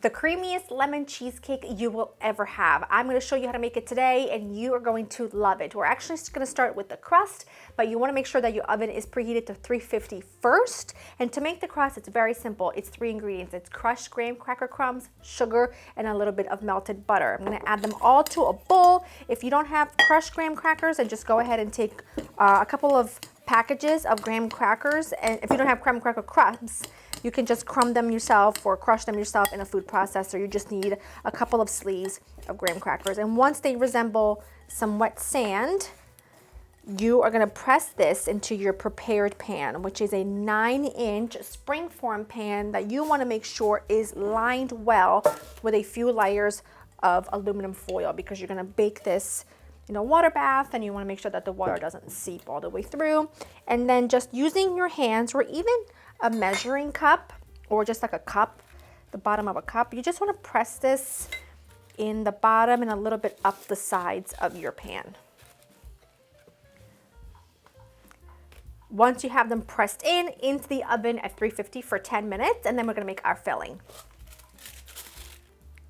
The creamiest lemon cheesecake you will ever have. I'm going to show you how to make it today and you are going to love it. We're actually just going to start with the crust, but you want to make sure that your oven is preheated to 350 first. And to make the crust, it's very simple. It's 3 ingredients. It's crushed graham cracker crumbs, sugar, and a little bit of melted butter. I'm going to add them all to a bowl. If you don't have crushed graham crackers, then just go ahead and take a couple of packages of graham crackers. And if you don't have graham cracker crumbs, you can just crumb them yourself or crush them yourself in a food processor. You just need a couple of sleeves of graham crackers. And once they resemble some wet sand, you are gonna press this into your prepared pan, which is a 9-inch springform pan that you wanna make sure is lined well with a few layers of aluminum foil, because you're gonna bake this in a water bath and you wanna make sure that the water doesn't seep all the way through. And then just using your hands or even a measuring cup or just like a cup, the bottom of a cup, you just want to press this in the bottom and a little bit up the sides of your pan. Once you have them pressed into the oven at 350 for 10 minutes, and then we're going to make our filling.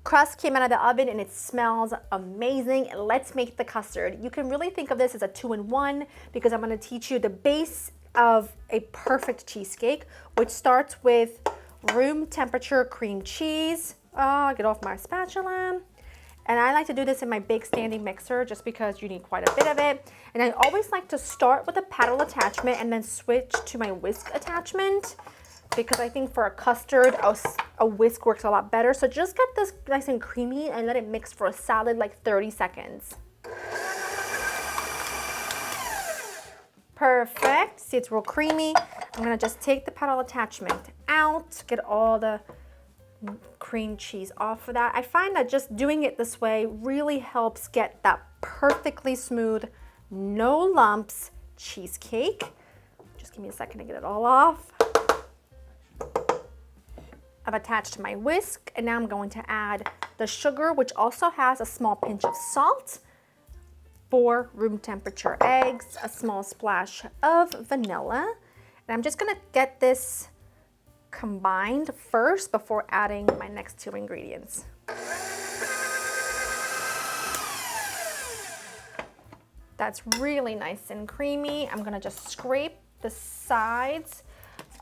Crust came out of the oven and it smells amazing. Let's make the custard. You can really think of this as a 2-in-1 because I'm going to teach you the base of a perfect cheesecake, which starts with room temperature cream cheese. Oh, get off my spatula. And I like to do this in my big standing mixer just because you need quite a bit of it. And I always like to start with a paddle attachment and then switch to my whisk attachment, because I think for a custard, a whisk works a lot better. So just get this nice and creamy and let it mix for a solid like 30 seconds. Perfect. See, it's real creamy. I'm gonna just take the paddle attachment out, get all the cream cheese off of that. I find that just doing it this way really helps get that perfectly smooth, no lumps cheesecake. Just give me a second to get it all off. I've attached my whisk, and now I'm going to add the sugar, which also has a small pinch of salt, 4 room temperature eggs, a small splash of vanilla. And I'm just gonna get this combined first before adding my next 2 ingredients. That's really nice and creamy. I'm gonna just scrape the sides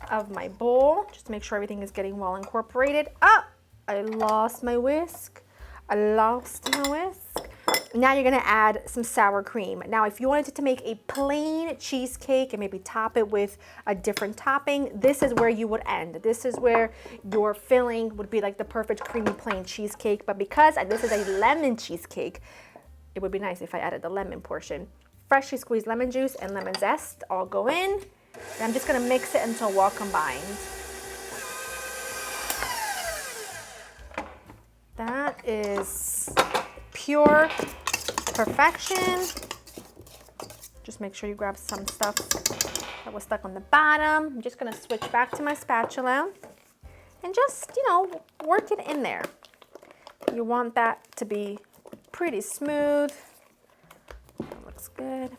of my bowl just to make sure everything is getting well incorporated. Ah, I lost my whisk. Now you're gonna add some sour cream. Now, if you wanted to make a plain cheesecake and maybe top it with a different topping, this is where you would end. This is where your filling would be like the perfect creamy plain cheesecake. But because this is a lemon cheesecake, it would be nice if I added the lemon portion. Freshly squeezed lemon juice and lemon zest all go in. And I'm just gonna mix it until well combined. That is pure perfection. Just make sure you grab some stuff that was stuck on the bottom. I'm just gonna switch back to my spatula and just, work it in there. You want that to be pretty smooth. That looks good.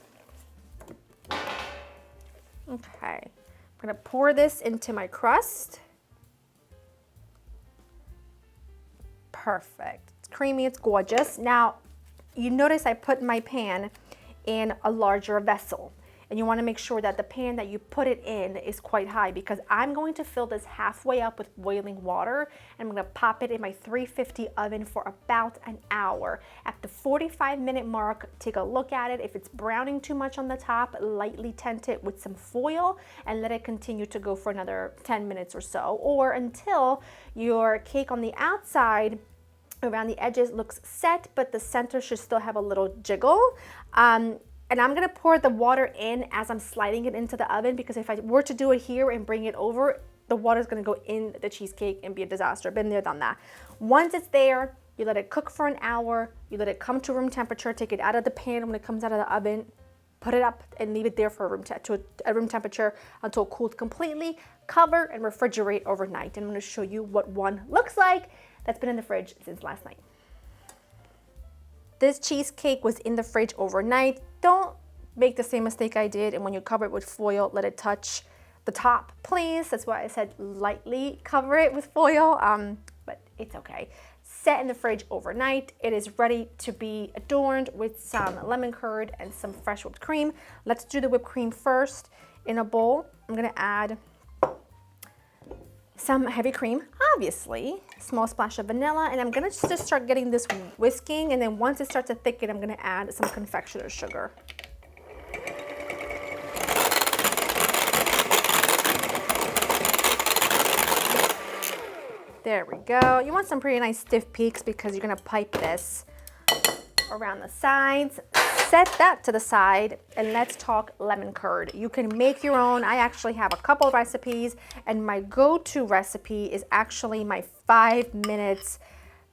Okay, I'm gonna pour this into my crust. Perfect. It's creamy, it's gorgeous. Now, you notice I put my pan in a larger vessel, and you want to make sure that the pan that you put it in is quite high, because I'm going to fill this halfway up with boiling water, and I'm going to pop it in my 350 oven for about an hour. At the 45-minute mark, take a look at it. If it's browning too much on the top, lightly tint it with some foil and let it continue to go for another 10 minutes or so, or until your cake on the outside around the edges looks set, but the center should still have a little jiggle. And I'm gonna pour the water in as I'm sliding it into the oven, because if I were to do it here and bring it over, the water's gonna go in the cheesecake and be a disaster. Been there, done that. Once it's there, you let it cook for an hour, you let it come to room temperature, take it out of the pan when it comes out of the oven, put it up and leave it there for room temperature until it cools completely. Cover and refrigerate overnight. And I'm gonna show you what one looks like that's been in the fridge since last night. This cheesecake was in the fridge overnight. Don't make the same mistake I did, and when you cover it with foil, let it touch the top, please. That's why I said lightly cover it with foil. But it's okay. Set in the fridge overnight. It is ready to be adorned with some lemon curd and some fresh whipped cream. Let's do the whipped cream first. In a bowl, I'm gonna add some heavy cream, obviously, small splash of vanilla, and I'm gonna just start getting this whisking, and then once it starts to thicken, I'm gonna add some confectioner's sugar. There we go. You want some pretty nice stiff peaks because you're gonna pipe this around the sides. Set that to the side, and let's talk lemon curd. You can make your own. I actually have a couple of recipes, and my go-to recipe is actually my 5 minutes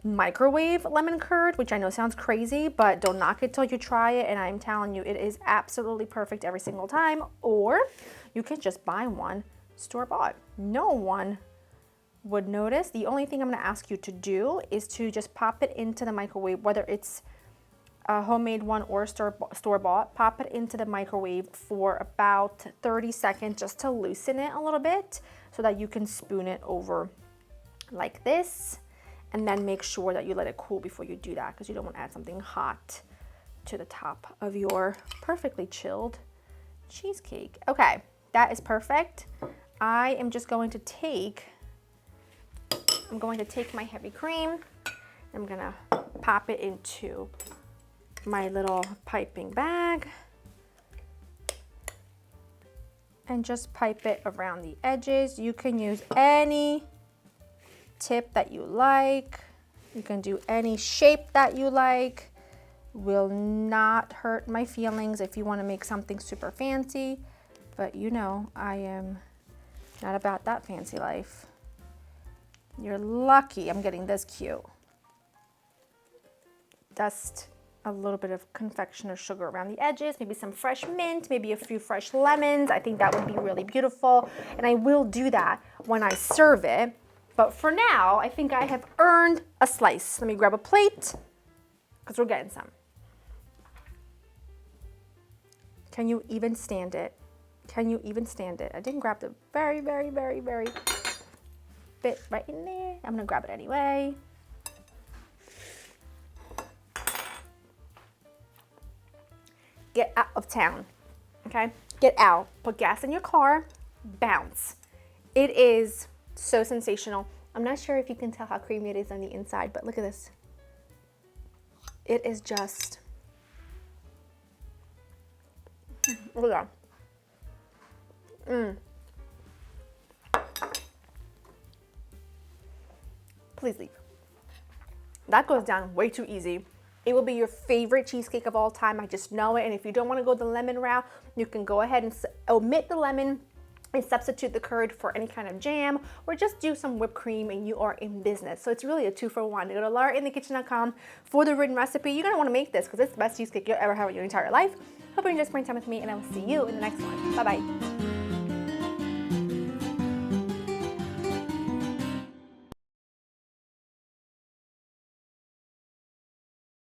microwave lemon curd, which I know sounds crazy, but don't knock it till you try it, and I'm telling you, it is absolutely perfect every single time. Or you can just buy one store-bought. No one would notice. The only thing I'm gonna ask you to do is to just pop it into the microwave, whether it's a homemade one or store-bought, pop it into the microwave for about 30 seconds just to loosen it a little bit so that you can spoon it over like this, and then make sure that you let it cool before you do that because you don't want to add something hot to the top of your perfectly chilled cheesecake. Okay, that is perfect. I am just going to take my heavy cream. I'm gonna pop it into my little piping bag and just pipe it around the edges. You can use any tip that you like. You can do any shape that you like. Will not hurt my feelings if you want to make something super fancy, but you know I am not about that fancy life. You're lucky I'm getting this cute. Dust a little bit of confectioner's sugar around the edges, maybe some fresh mint, maybe a few fresh lemons. I think that would be really beautiful, and I will do that when I serve it. But for now, I think I have earned a slice. Let me grab a plate, because we're getting some. Can you even stand it? Can you even stand it? I didn't grab the very, very, very, very bit right in there. I'm gonna grab it anyway. Get out of town, okay? Get out, put gas in your car, bounce. It is so sensational. I'm not sure if you can tell how creamy it is on the inside, but look at this. It is just, hold on. Please leave. That goes down way too easy. It will be your favorite cheesecake of all time. I just know it. And if you don't want to go the lemon route, you can go ahead and omit the lemon and substitute the curd for any kind of jam, or just do some whipped cream and you are in business. So it's really a 2-for-1. Go to laurainthekitchen.com for the written recipe. You're gonna want to make this because it's the best cheesecake you'll ever have in your entire life. Hope you enjoyed spending time with me, and I will see you in the next one. Bye-bye.